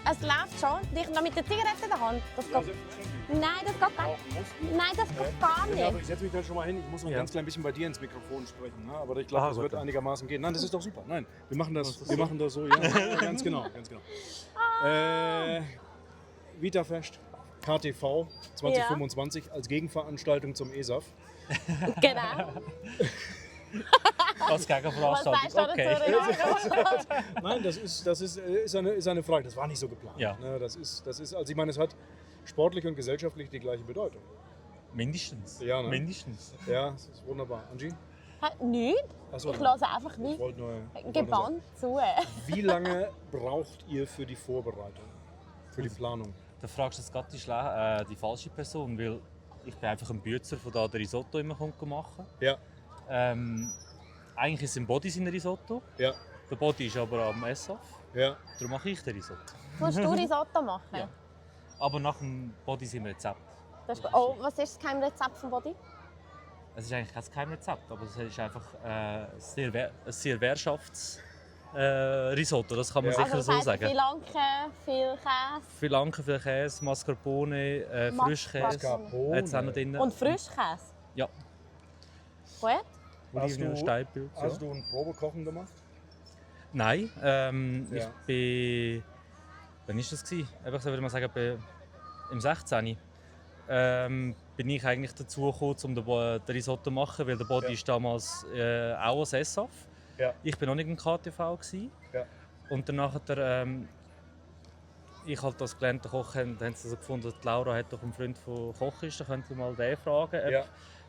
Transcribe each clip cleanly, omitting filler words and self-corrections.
Es läuft schon. Dich noch mit der Zigarette in der Hand. Das geht. Nein, das geht gar nicht. Nein, das geht gar Ja, aber nicht. ich setze mich da schon mal hin. Ich muss noch ein ganz klein bisschen bei dir ins Mikrofon sprechen. Ne? Aber ich glaube, das wird einigermaßen gehen. Nein, das ist doch super. Nein, wir machen das so. Ja, ganz genau. Ganz genau. Vitafest, KTV 2025 als Gegenveranstaltung zum ESAF. Genau. Als Gegenveranstaltung. Was sagst du dazu, Renato? Nein, das ist eine Frage. Das war nicht so geplant. Ja. Ne? Das ist, also ich meine, es hat sportlich und gesellschaftlich die gleiche Bedeutung. Mindestens. Ja, ne? Mindestens. Ja, das ist wunderbar. Angie? Nichts. Ach so, Ich lasse einfach ich nicht. wollte nur Gebannt zu. Wie lange braucht ihr für die Vorbereitung, für die Planung? Da fragst du jetzt gerade die falsche Person, weil ich bin einfach ein Bützer, von da der Risotto immer machen. Ja. Eigentlich ist es im Body sein Risotto. Ja. Der Body ist aber am SAF. Ja. Darum mache ich den Risotto. Musst du Risotto machen? Ja. Aber nach dem Body sind Rezept. Das ist, oh, was ist das Geheimrezept vom Body? Es ist eigentlich kein Geheimrezept, aber es ist einfach ein sehr Risotto, das kann man sicher Also, so sagen. Viel Anke, viel Käse. Viel Anke, viel Käse, Mascarpone, Frischkäse. Mascarpone. Hat's auch noch drin. Und Frischkäse. Ja. Gut. Oliven, Steinpilz. Hast du ein Probekochen gemacht? Nein, Ja. ich bin... Wann war das? Ich würde mal sagen, im 16. Bin ich eigentlich dazu gekommen, um den Risotto zu machen, weil der Body ist damals auch als SAF. Ja. Ich war noch nicht im KTV. Ja. Und danach ich halt als gelernter Koch, haben sie so gefunden, die Laura hat doch einen Freund von Koch ist, da könnt ihr mal den fragen,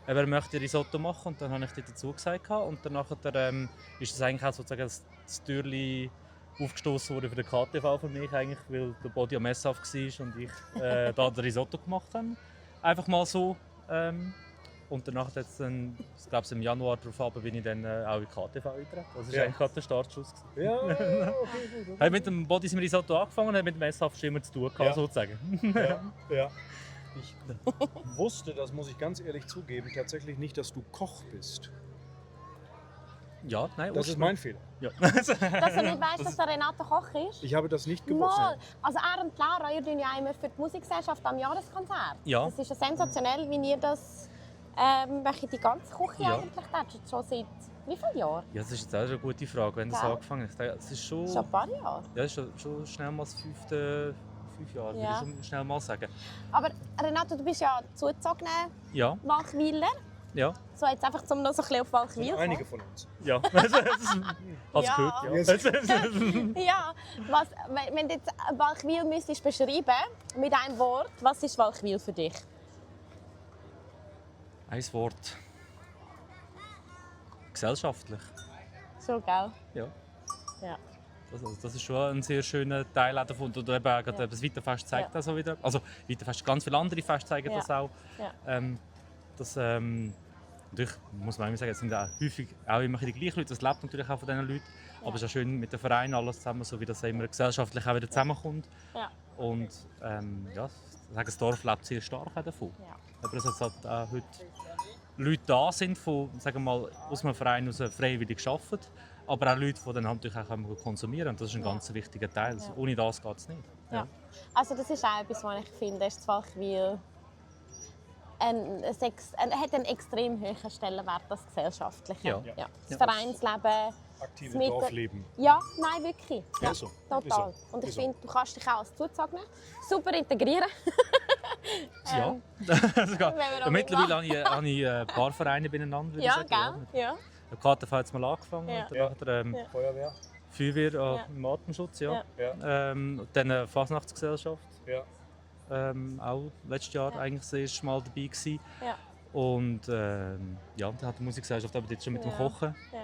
ob er möchte Risotto machen. Und dann habe ich dir dazu gesagt. Und danach ist das eigentlich auch sozusagen das Türchen aufgestoßen wurde für den KTV für mich, eigentlich, weil der Body am SAF war und ich da den Risotto gemacht habe. Einfach mal so. Und danach, ich glaube im Januar darauf bin ich dann auch in KTV eingetreten. Das war eigentlich gerade der Startschuss. Ja, okay, gut. Habe mit dem Body Risotto angefangen und mit dem SAF schon immer zu tun gehabt, sozusagen. Ja. Ich wusste, das muss ich ganz ehrlich zugeben, tatsächlich nicht, dass du Koch bist. Ja, nein, Das ist mein Fehler. Ja. Dass du nicht weißt, dass der Renato Koch ist? Ich habe das nicht gewusst. Mal. Also er und Laura, ihr tun ja immer für die Musikgesellschaft am Jahreskonzert. Ja. Das ist ja sensationell, wie ihr das die ganze Küche eigentlich tätet. Schon seit wie vielen Jahren? Ja, das ist jetzt auch eine gute Frage, wenn das Gell? angefangen ist. Das ist schon Schon ein paar Jahre. Ja, das ist schon schnell mal das 5 Jahre, Ja. würde ich schon schnell mal sagen. Aber Renato, du bist ja zugezogener Ja, Walchwiler. ja, So jetzt einfach zum noch so ein bisschen auf Walchwil kommen. Einige von uns. ja. Hast du Ja. gehört? Ja. Ja, wenn du jetzt Walchwil müsstest beschreiben mit einem Wort, was ist Walchwil für dich? Ein Wort. Gesellschaftlich. So, gell? Ja. Ja. Das ist schon ein sehr schöner Teil auch davon. Oder eben auch das Weiterfest zeigt das auch wieder. Also Weiterfest, ganz viele andere Feste zeigen das auch. Ja. Natürlich muss man immer sagen, es sind auch häufig auch immer die gleichen Leute. Das lebt natürlich auch von diesen Leuten. Aber es ist auch schön mit den Vereinen alles zusammen, so wie das immer gesellschaftlich auch wieder zusammenkommt. Ja. Und das Dorf lebt sehr stark auch davon. Ja. Aber dass halt auch heute Leute da sind, von, sagen wir mal, aus einem Verein aus freiwillig arbeiten, aber auch Leute, die dann natürlich auch konsumieren. Und das ist ein ganz wichtiger Teil. Ja. Ohne das geht es nicht. Ja. Also das ist auch etwas, was ich finde, ist Walchwil hat einen extrem hohen Stellenwert, das Gesellschaftliche. Ja. Das Vereinsleben. Aktive Mit- Dorfleben. Ja, nein, wirklich. Ja, Ja, ist so. total. Ist so. Und ich Ist so. finde, du kannst dich auch als Zugezogener super integrieren. Ja. wir Mittlerweile habe ich ein paar Vereine beieinander. würde ich Ja, sagen. gell? Ja. Der KTV hat jetzt mal angefangen. Ja. Und danach Ja. Feuerwehr. Feuerwehr Ja. im Atemschutz. Ja. Ja. Und dann eine Fasnachtsgesellschaft. Ja. Auch letztes Jahr eigentlich das erste Mal dabei gewesen. Ja. Und dann hat die Musikgesellschaft aber jetzt schon mit dem Ja. Kochen. Ja.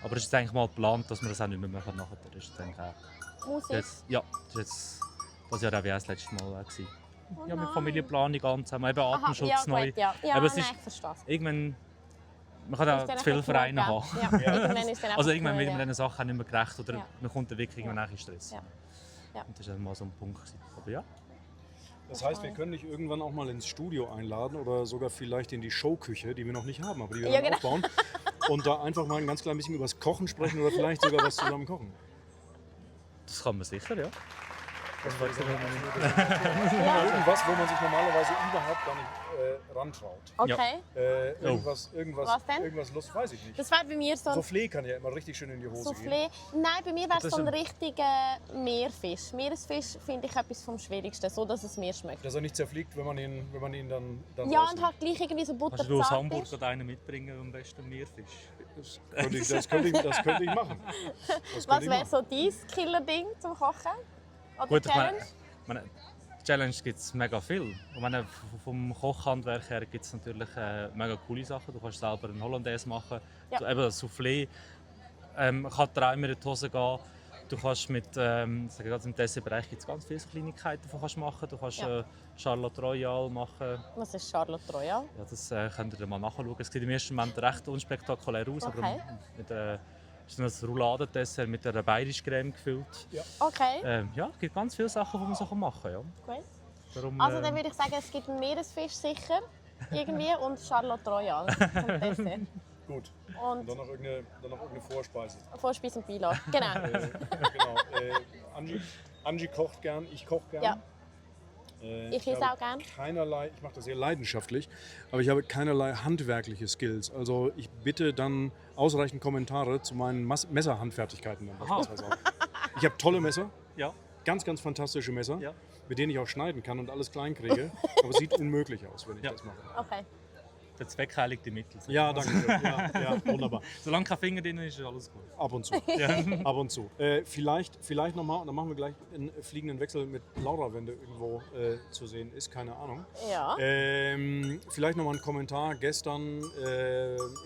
Aber es ist eigentlich mal geplant, dass wir das auch nicht mehr machen nachher. Das ist jetzt eigentlich auch Musik. das ist jetzt das Jahr auch wie das letzte Mal auch gewesen. Oh Ja, mit nein. Familienplanung ganz zusammen, eben Aha, Atemschutz ja, neu. gut, ja. Ja, Aber es nein, ist- ich verstehe es. Irgendwann, man kann Ist auch dann zu viele einfach Vereine genug, haben. Ja. Irgendwann ist dann Also einfach irgendwann wird genug, man diesen Sachen auch nicht mehr gerecht oder Ja. man kommt dann wirklich irgendwann in Stress. Ja. Ja. Und das war mal so ein Punkt gewesen. Aber ja. Das heißt, wir können dich irgendwann auch mal ins Studio einladen oder sogar vielleicht in die Showküche, die wir noch nicht haben, aber die wir Ja, dann genau. aufbauen. Und da einfach mal ein ganz klein bisschen über das Kochen sprechen oder vielleicht sogar was zusammen kochen. Das kann man sicher, ja. Irgendwas, wo man sich normalerweise überhaupt gar nicht rantraut. Okay. Irgendwas Was denn? irgendwas Lust, weiß ich nicht. Das wäre bei mir so ein Soufflé kann ja immer richtig schön in die Hose gehen. Soufflé. Nein, bei mir wäre es Das so ein ist richtiger Meerfisch. Meeresfisch finde ich etwas vom Schwierigsten, so dass es mir schmeckt. Dass er nicht zerfliegt, wenn man ihn dann Ja, rausnimmt. und halt gleich irgendwie so Kannst du aus butterzart Hamburg ist. gerade einen mitbringen, am besten Meerfisch? Das könnte ich machen. Was wäre so dein Killer-Ding zum Kochen? Oder Gut, Challenge? Challenge gibt es mega viel. Ich meine, vom Kochhandwerk her gibt es natürlich mega coole Sachen. Du kannst selber einen Hollandaise machen. Ja. Eben ein Soufflé kann dir auch immer in die Hose gehen. Du kannst mit, im Dessertbereich gibt es ganz viele so Kleinigkeiten, die du kannst machen. Du kannst Ja. Charlotte Royale machen. Was ist Charlotte Royale? Ja, das könnt ihr mal nachschauen. Es sieht im ersten Moment recht unspektakulär aus, Okay. aber mit ist ein Rouladendessert mit einer Bayerisch-Creme gefüllt. Okay, Ja, es gibt ganz viele Sachen, die man so machen kann. Ja. gut. Darum, Also dann würde ich sagen, es gibt einen Meeresfisch sicher irgendwie und Charlotte Royale zum Dessert. Gut. Und Und dann noch irgendeine Vorspeise. Vorspeise und Beilage. Genau. Genau. Angie kocht gern, ich koche gern. Ja. Ich esse habe auch gern. Keinerlei, ich mache das sehr leidenschaftlich, aber ich habe keinerlei handwerkliche Skills. Also ich bitte dann ausreichend Kommentare zu meinen Messerhandfertigkeiten. Dann beispielsweise auch. Ich habe tolle Messer, Ja. ganz, ganz fantastische Messer, Ja. mit denen ich auch schneiden kann und alles klein kriege. Aber es sieht unmöglich aus, wenn ich Ja. das mache. Okay. Der Zweck heiligt die Mittel. Ja, danke schön. Ja, wunderbar. Solange kein Finger drin ist, ist alles gut. Ab und zu. Ja. Ab und zu. Vielleicht nochmal, und dann machen wir gleich einen fliegenden Wechsel mit Laura, wenn der irgendwo zu sehen ist, keine Ahnung. Ja. Vielleicht nochmal ein Kommentar. Gestern,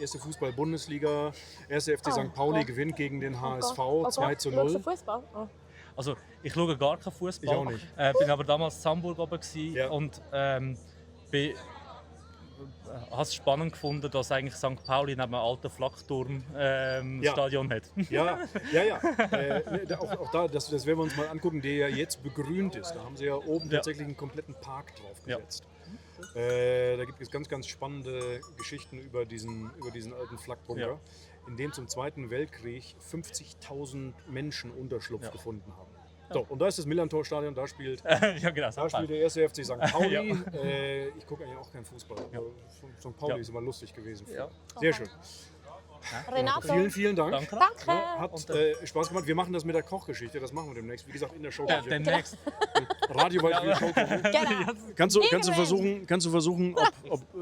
erste Fußball-Bundesliga, erste FC Oh St. Pauli Gott. gewinnt gegen den HSV Oh Gott. 2:0. Schaust du Fußball? Oh. Also, ich schaue gar keinen Fußball. Ich auch nicht. Bin aber damals in Hamburg oben Ja. und habe es spannend gefunden, dass eigentlich St. Pauli neben einem alten Flakturm Ja. Stadion hat. Ja. Auch da, das werden wir uns mal angucken, der ja jetzt begrünt ist. Da haben sie ja oben Ja. tatsächlich einen kompletten Park drauf gesetzt. Da gibt es ganz, ganz spannende Geschichten über diesen alten Flakbunker, Ja. in dem zum Zweiten Weltkrieg 50.000 Menschen Unterschlupf Ja. gefunden haben. So, und da ist das Millantor-Stadion, da spielt Ja, genau. Da spielt der erste FC St. Pauli. Ja. Ich gucke eigentlich auch keinen Fußball. Ja. Aber St. Pauli Ja. ist immer lustig gewesen. Ja. Sehr schön. Renato. Vielen Dank. Danke. Danke. Ja, hat Spaß gemacht. Wir machen das mit der Kochgeschichte. Das machen wir demnächst. Wie gesagt, in der Show. Demnächst. Radiowaldspiel Showküche. Genau. Kannst du Irgendwann. versuchen,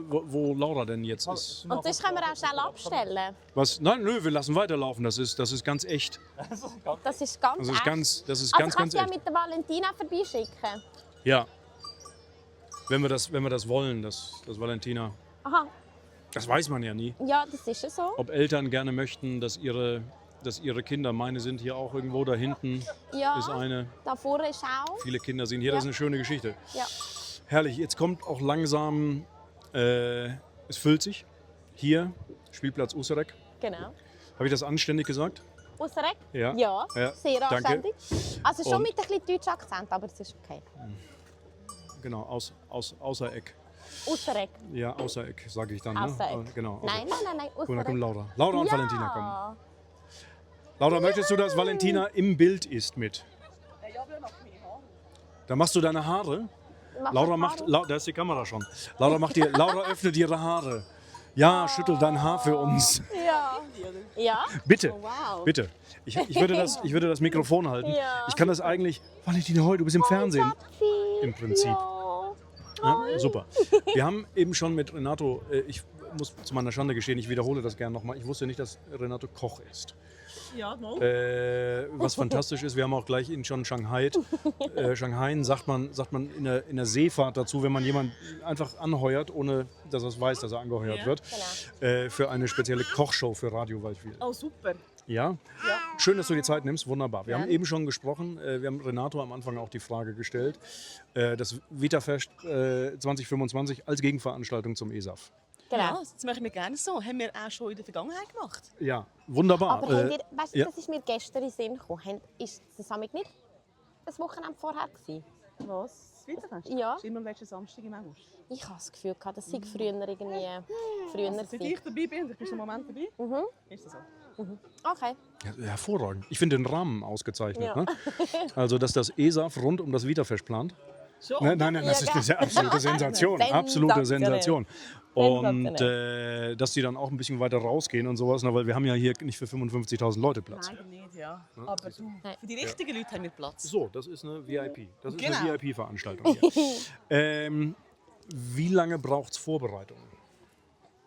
wo Laura denn jetzt ist? Und das können wir auch schnell abstellen. Was? Nein, nö, wir lassen weiterlaufen. Das ist ganz echt. Das ist ganz Das ist echt. ganz Also ganz kannst du ja echt. mit der Valentina vorbeischicken. Ja. Wenn wir das wollen, das Valentina. Aha. Das weiß man ja nie. Ja, das ist ja so. Ob Eltern gerne möchten, dass ihre Kinder, meine sind hier auch irgendwo da hinten, Ja, ist eine, da vorne ist auch. viele Kinder sind hier, Ja. das ist eine schöne Geschichte. Ja. Herrlich, jetzt kommt auch langsam, es füllt sich, hier, Spielplatz Userek. Genau. Habe ich das anständig gesagt? Ausserek? Ja. Ja, Ja, sehr danke. anständig. Also schon Und- mit ein bisschen deutschem Akzent, aber es ist okay. Genau, Außereck. Ausserek. Ja, Außereck, sage ich dann. Außereck. Ne? Genau. Nein, nein, Guck, da kommt Ausserek. Laura. Laura und Ja. Valentina kommen. Laura, möchtest du, dass Valentina im Bild ist mit? Da machst du deine Haare. Mach Laura das macht, Haare. da ist die Kamera schon. Laura öffnet ihre Haare. Ja, schüttel dein Haar für uns. Ja. Ja? Bitte, Oh, wow. bitte. Ich würde das Mikrofon halten. Ja. Ich kann das eigentlich. Valentina Heu, du bist im Fernsehen. Im Prinzip. Ja. Ja, super. Wir haben eben schon mit Renato, ich muss zu meiner Schande gestehen, ich wiederhole das gerne nochmal. Ich wusste nicht, dass Renato Koch ist. Ja, mal. Was fantastisch ist, wir haben auch gleich in schon Shanghai. Shanghai sagt man in der Seefahrt dazu, wenn man jemanden einfach anheuert, ohne dass er es weiß, dass er angeheuert Ja. wird, Genau. für eine spezielle Kochshow für Radio Waldwil. Oh, super. Ja? Schön, dass du die Zeit nimmst, wunderbar. Wir haben Gerne. eben schon gesprochen, wir haben Renato am Anfang auch die Frage gestellt, das Vitafest 2025 als Gegenveranstaltung zum ESAF. Genau. Ja, das machen wir gerne so. Haben wir auch schon in der Vergangenheit gemacht. Ja, wunderbar. Aber habt ihr, weißt du, ja. das ist mir gestern in den Sinn gekommen. Ist das nicht ein Wochenende vorher gewesen? Was? Das Winterfest? Ja. Das ist immer am letzten Samstag im August. Ich habe das Gefühl, das sei früher irgendwie früher Also, seit gewesen. ich dabei bin, und ich bin schon einen Moment dabei, Mhm. ist das so. Okay. Ja, hervorragend. Ich finde den Rahmen ausgezeichnet. Ja. Ne? Also, dass das ESAF rund um das Vita-Fest plant. Schon. Nein, das ist eine absolute Sensation. Absolute Sensation. Und dass die dann auch ein bisschen weiter rausgehen und sowas, weil wir haben ja hier nicht für 55.000 Leute Platz. Leider nicht, ja. Aber du, für die richtigen Leute haben wir Platz. So, das ist eine VIP. Das ist Genau. eine VIP-Veranstaltung hier. Wie lange braucht es Vorbereitung?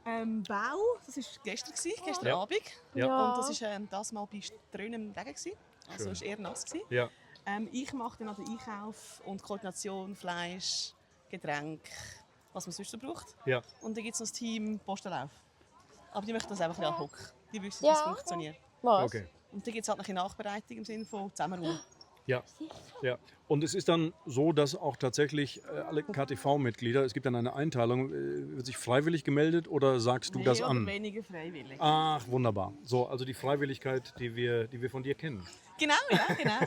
Bau, das war gestern Ja. Abend. Ja. Und das war das Mal bei strömendem Regen. Also Schön. es war eher nass. Ja. Ich mache dann noch den Einkauf und Koordination, Fleisch, Getränk, was man sonst so braucht. Ja. Und dann gibt es noch das Team Postenlauf. Aber die möchten das einfach ein bisschen angucken. Die wissen, Ja. wie es funktioniert. Was? Okay. Und dann gibt es halt noch eine Nachbereitung im Sinne von zusammenräumen. Ja. Ja. Und es ist dann so, dass auch tatsächlich alle KTV-Mitglieder, es gibt dann eine Einteilung, wird sich freiwillig gemeldet oder sagst du das Mehr an? oder weniger freiwillig. Ach, wunderbar. So, also die Freiwilligkeit, die wir von dir kennen. Genau, ja,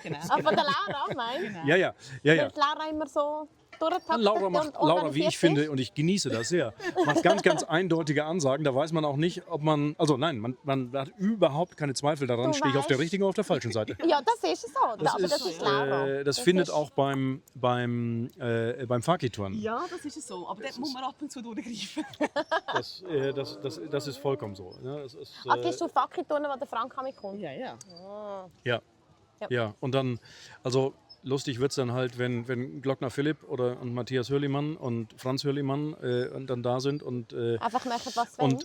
genau. Ah, von der Laura, meinst du? Ja. Wird Laura immer so durchtaktet Laura macht, und Laura, wie organisiert ich finde, und ich genieße das sehr, macht ganz eindeutige Ansagen. Da weiß man auch nicht, ob man, also nein, man hat überhaupt keine Zweifel daran, Du stehe ich auf der weißt- richtigen oder auf der falschen Seite. Ja, das ist es so. Aber das ist Laura. Das findet ist- auch beim Faki-Touren. Ja, das ist es so. Aber dort muss man ab und zu durchgreifen. Das ist vollkommen so. Ne? Das ist, Gehst du Fackelturnen, wo der Frank mitkommt? Ja. ja, und dann, also lustig wird es dann halt, wenn Glockner Philipp und Matthias Hürlimann und Franz Hürlimann und dann da sind und Einfach machen, was sie Und- wollen.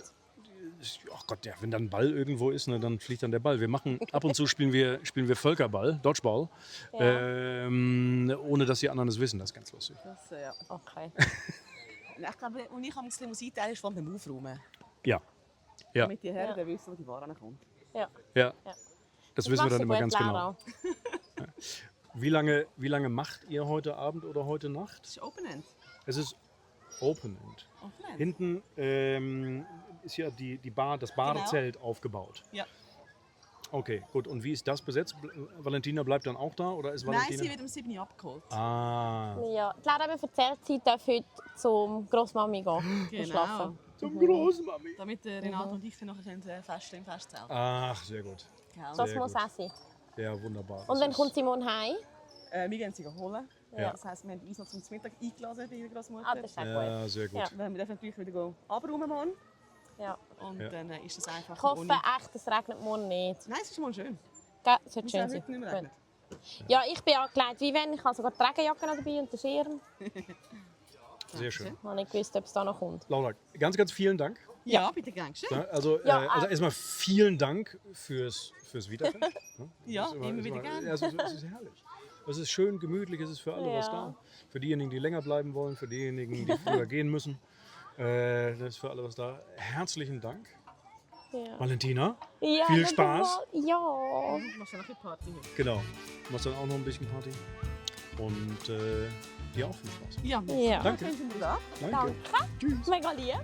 ach Gott, ja, wenn dann ein Ball irgendwo ist, ne, dann fliegt dann der Ball. Wir machen ab und zu spielen wir Völkerball, Dodgeball, ohne dass die anderen es wissen. Das ist ganz lustig. Das, ja. Okay. Ich glaube, und ich habe das Limousine ist von beim Aufräumen. Ja, ja, Damit die Herren Ja. dann wissen, wo die Ware kommt. ja. Ja. Das wissen wir dann immer ganz genau. Laura. Wie lange macht ihr heute Abend oder heute Nacht? Das ist Open End. Es ist Open End. Open End. Hinten ist ja die Bar, das Badezelt aufgebaut. Ja. Okay, gut. Und wie ist das besetzt? Valentina bleibt dann auch da oder ist Nein, Valentina? sie wird um 7 Uhr abgeholt. Ah, Ja, die Laura hat mir erzählt, sie darf heute zum Grossmami gehen. Genau. Schlafen. zum Großmami. Damit Renato und ich dann nachher festen im Festzelt. Ach, sehr gut. Gell? Das Sehr muss gut. auch sein. Ja, wunderbar. Und Das dann ist- kommt Simon heim. Wir gehen sie holen. Ja. Das heisst, wir haben uns noch zum Mittag eingeladen bei der Großmutter. Ah, das ist auch gut. Ja, sehr gut. Ja. Wir dürfen natürlich wieder abräumen morgen. Ja. Und Ja. dann ist das einfach Ich hoffe echt, es regnet morgen nicht. Nein, es ist mal schön. Gell? Es wird Es schön soll sein. heute nicht mehr Gut. regnen. Ja, ich bin angelegt wie wenn. Ich habe sogar die Regenjacke noch dabei und den Schirm. Sehr schön. Ich habe nicht gewusst, ob es da noch kommt. Laura, ganz vielen Dank. Ja, bitte gern geschehen. Ja, also, Ja, also erstmal vielen Dank fürs Wiederfest. Ne? Ja, Das ist immer wieder gern. Ja, es ist herrlich. Es ist schön, gemütlich, es ist für alle was Ja. da. Für diejenigen, die länger bleiben wollen, für diejenigen, die früher gehen müssen. Das ist für alle was da. Herzlichen Dank. Ja. Valentina, Ja, viel dann Spaß. mal- Ja. Machst du noch eine Party heute? Genau. Du machst dann auch noch ein bisschen Party. Und dir auch viel Spaß. Ja, Ja. Danke. Dann sind wir da. Danke. Danke. Mega lieb.